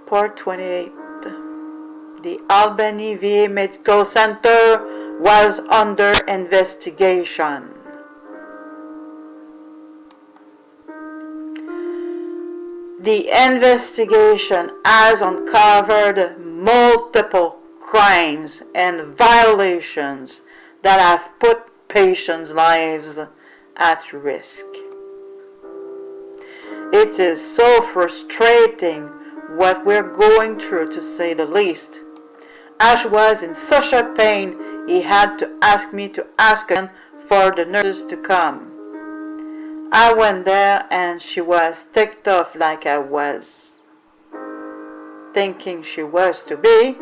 Part 28. The Albany VA Medical Center was under investigation. The investigation has uncovered multiple crimes and violations that have put patients' lives at risk. It is so frustrating what we're going through, to say the least. Ash was in such a pain he had to ask me to ask again for the nurses to come. I went there and she was ticked off like I was thinking she was to be.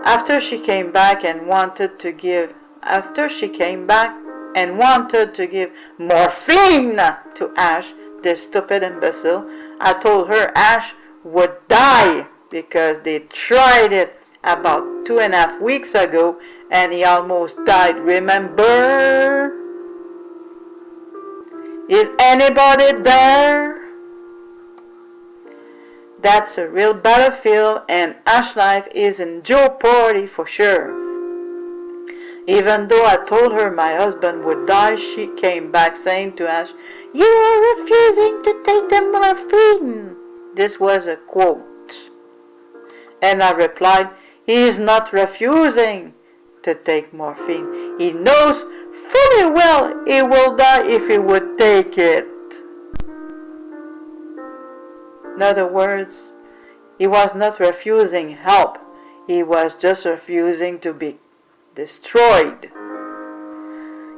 After she came back and wanted to give morphine to Ash, this stupid imbecile, I told her Ash would die because they tried it about 2.5 weeks ago and he almost died, remember? Is anybody there? That's a real battlefield and Ash's life is in jeopardy for sure. Even though I told her my husband would die, she came back saying to Ash, "You are refusing to take the morphine." This was a quote. And I replied, "He is not refusing to take morphine. He knows fully well he will die if he would take it." In other words, he was not refusing help. He was just refusing to be destroyed.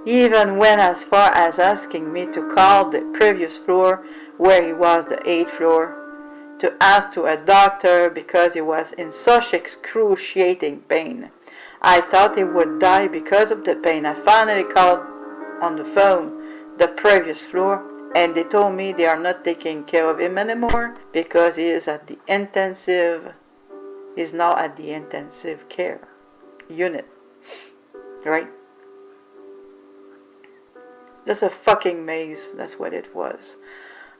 He even went as far as asking me to call the previous floor, where he was the 8th floor, to ask to a doctor because he was in such excruciating pain. I thought he would die because of the pain. I finally called on the phone the previous floor and they told me they are not taking care of him anymore because he's now at the intensive care unit. Right? Just a fucking maze, that's what it was.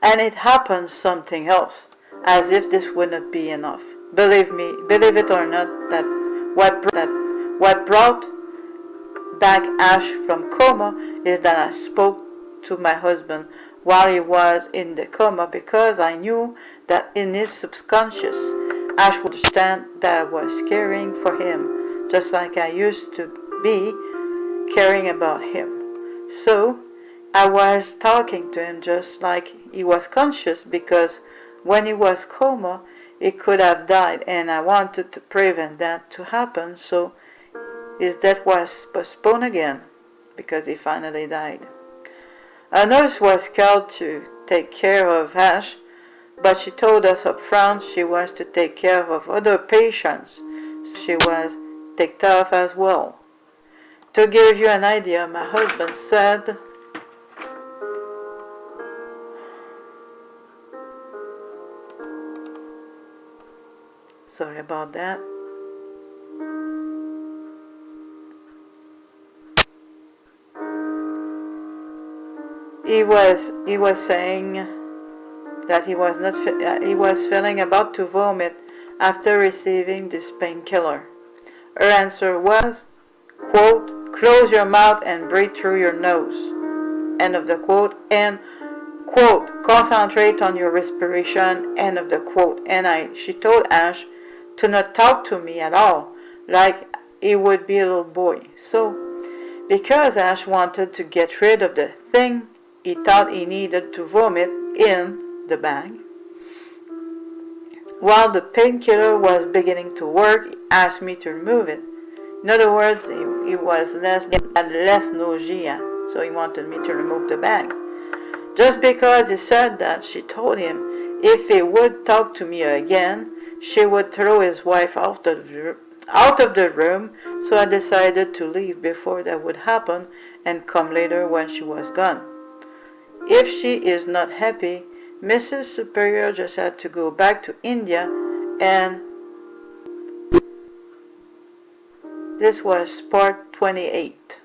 And it happened something else, as if this would not be enough. Believe it or not, that what brought back Ash from coma is that I spoke to my husband while he was in the coma because I knew that in his subconscious Ash would understand that I was caring for him just like I used to be caring about him. So I was talking to him just like he was conscious because when he was coma he could have died and I wanted to prevent that to happen, so his death was postponed again because he finally died. A nurse was called to take care of Ash, but she told us up front she was to take care of other patients. She was ticked off as well. To give you an idea, my husband said, sorry about that. He was saying that he was feeling about to vomit after receiving this painkiller. Her answer was, quote, "Close your mouth and breathe through your nose," end of the quote, and quote, "Concentrate on your respiration," end of the quote. And she told Ash to not talk to me at all, like he would be a little boy. So, because Ash wanted to get rid of the thing he thought he needed to vomit in the bag, while the painkiller was beginning to work, he asked me to remove it. In other words, he had less nausea, so he wanted me to remove the bag. Just because he said that, she told him if he would talk to me again, she would throw his wife out of the room, so I decided to leave before that would happen and come later when she was gone. If she is not happy, Mrs. Superior just had to go back to India, and this was part 28.